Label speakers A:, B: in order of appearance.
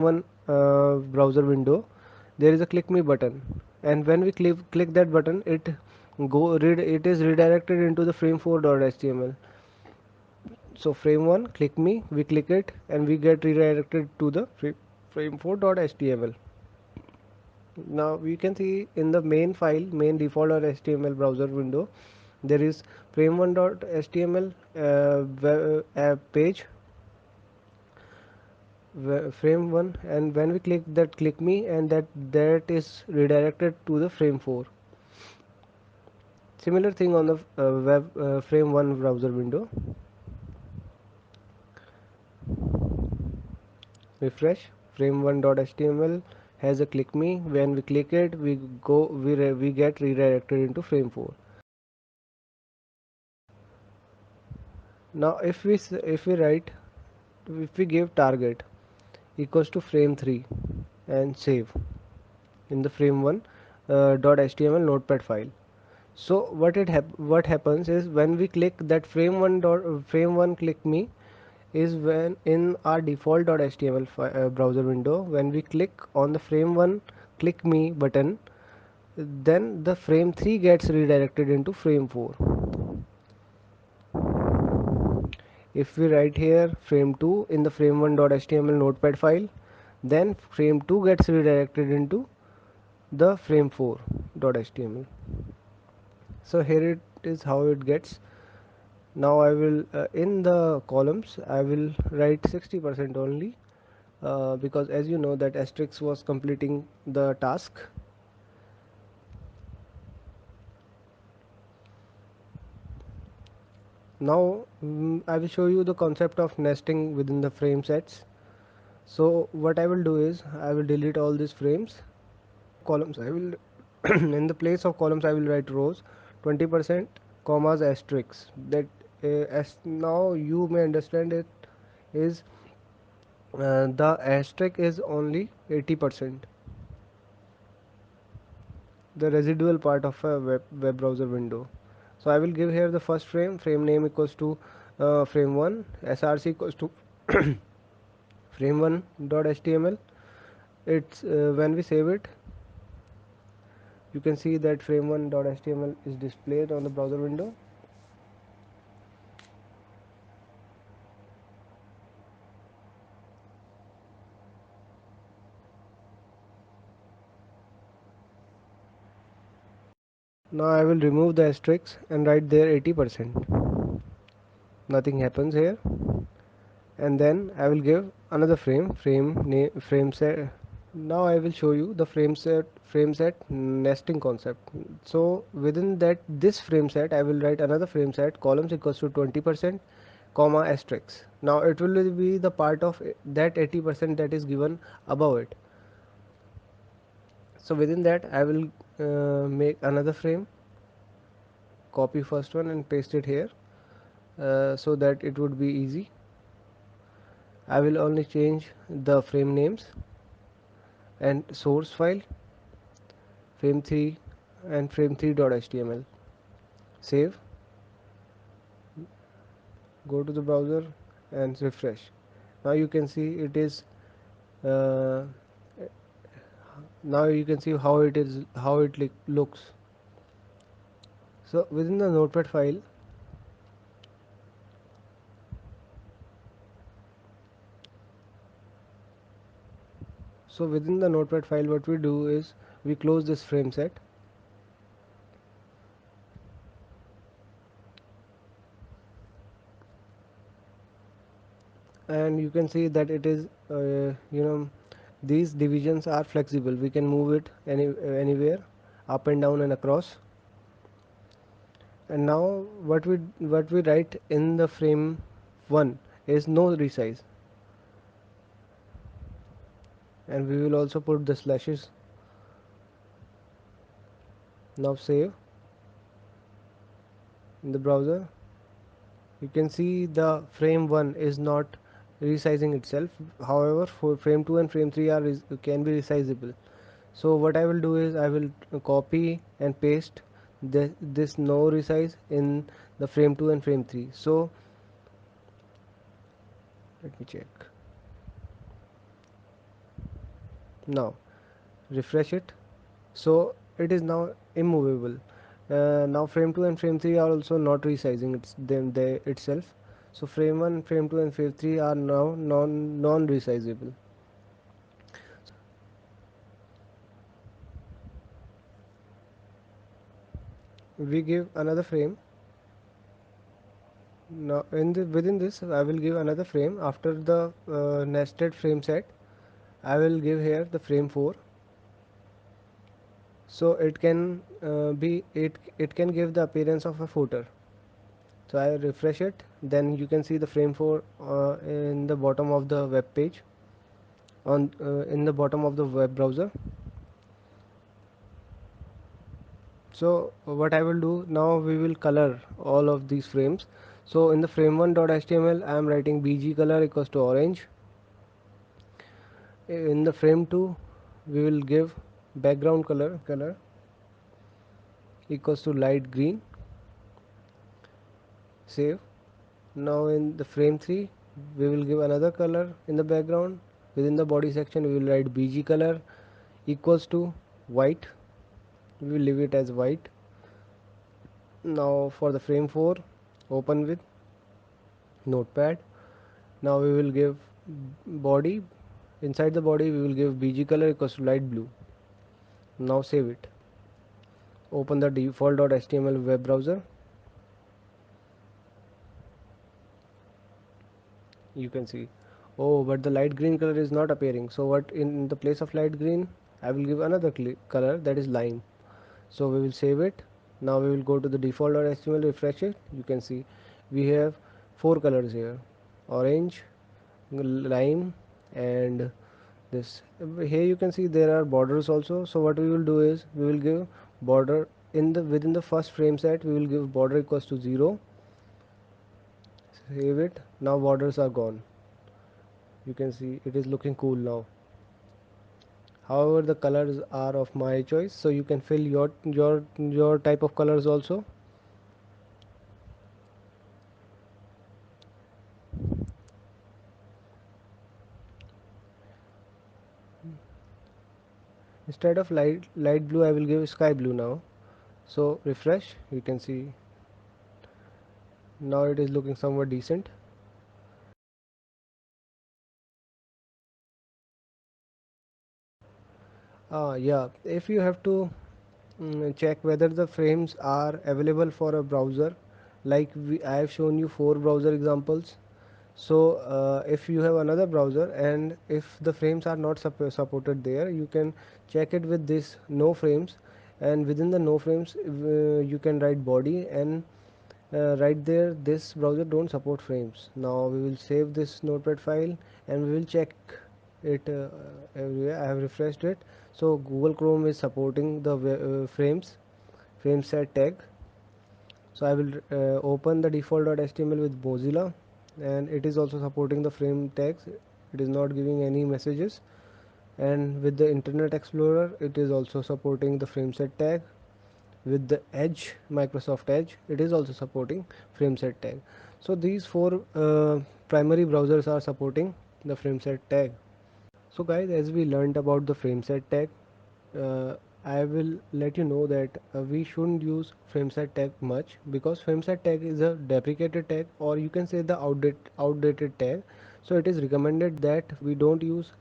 A: one browser window, there is a click me button, and when we click that button, it is redirected into the frame4.html. So frame 1 click me, we click it and we get redirected to the frame4.html. Now we can see in the main file, main default.html browser window, there is frame1.html page, frame 1, and when we click that click me, and that is redirected to the frame 4. Similar thing on the web frame 1 browser window. Refresh. Frame1.html has a click me. When we click it, we get redirected into frame 4. Now if we write, if we give target equals to frame 3 and save in the frame 1 .html notepad file. So what happens is, when we click that frame 1 click me, is when in our default.html browser window, when we click on the frame 1 click me button, then the frame 3 gets redirected into frame 4. If we write here frame 2 in the frame1.html notepad file, then frame 2 gets redirected into the frame4.html. So here it is how it gets. Now I will in the columns I will write 60% only, because as you know that asterisk was completing the task. Now I will show you the concept of nesting within the frame sets. So what I will do is, I will delete all these frames. Columns I will in the place of columns I will write rows, 20% commas asterisks. That as now you may understand it is, the asterisk is only 80%, the residual part of a web browser window. So I will give here the first frame name equals to frame 1, src equals to frame1.html. It's when we save it, you can see that frame1.html is displayed on the browser window. Now I will remove the asterisk and write there 80%. Nothing happens here. And then I will give another frame set. Now I will show you the frame set nesting concept. So within this frame set, I will write another frame set columns equals to 20% comma asterisk. Now it will be the part of that 80% that is given above it. So within that I will make another frame, copy first one and paste it here, so that it would be easy. I will only change the frame names and source file, frame 3 and frame3.html. Save, go to the browser and refresh. Now you can see it is uh, now you can see how it looks. So within the notepad file, what we do is we close this frame set, and you can see that it is these divisions are flexible. We can move it anywhere, up and down and across. And now what we write in the frame 1 is no resize, and we will also put the slashes. Now save in the browser. You can see the frame 1 is not resizing itself. However, for frame 2 and frame 3 can be resizable. So what I will do is I will copy and paste this no resize in the frame 2 and frame 3. So let me check. Now refresh it. So it is now immovable. Now frame 2 and frame 3 are also not resizing them they itself. So frame 1, frame 2 and frame 3 are now non resizable. We give another frame. Now within this I will give another frame after the nested frame set. I will give here the frame 4, so it can give the appearance of a footer. So I refresh it, then you can see the frame 4 in the bottom of the web page, on in the bottom of the web browser. So what I will do now, we will color all of these frames. So in the frame1.html I am writing bg color equals to orange. In the frame 2 we will give background color equals to light green. Save. Now in the frame 3 we will give another color in the background. Within the body section we will write bg color equals to white. We will leave it as white. Now for the frame 4, open with notepad. Now we will give body. Inside the body we will give bg color equals to light blue. Now save it. Open the default.html web browser. You can see, oh, but the light green color is not appearing. So what, in the place of light green I will give another color, that is lime. So we will save it. Now we will go to the default.html, refresh it. You can see we have four colors here: orange, lime, and this. Here you can see there are borders also. So what we will do is we will give border in the within the first frame set. We will give border equals to 0. Save it. Now borders are gone. You can see it is looking cool now. However, the colors are of my choice, so you can fill your type of colors also. Instead of light blue I will give sky blue now. So refresh, you can see now it is looking somewhat decent. Yeah, if you have to check whether the frames are available for a browser, like I have shown you four browser examples. So if you have another browser and if the frames are not supported there, you can check it with this no frames, and within the no frames you can write body, and right there this browser don't support frames. Now we will save this notepad file and we will check it everywhere. I have refreshed it. So Google Chrome is supporting the frame set tag. So I will open the default.html with Mozilla, and it is also supporting the frame tags. It is not giving any messages. And with the Internet Explorer it is also supporting the frame set tag. With the Edge, Microsoft Edge, it is also supporting frame set tag. So these four primary browsers are supporting the frame set tag. So guys, as we learned about the frame set tag, uh, I will let you know that we shouldn't use frameset tag much, because frameset tag is a deprecated tag, or you can say the outdated tag. So it is recommended that we don't use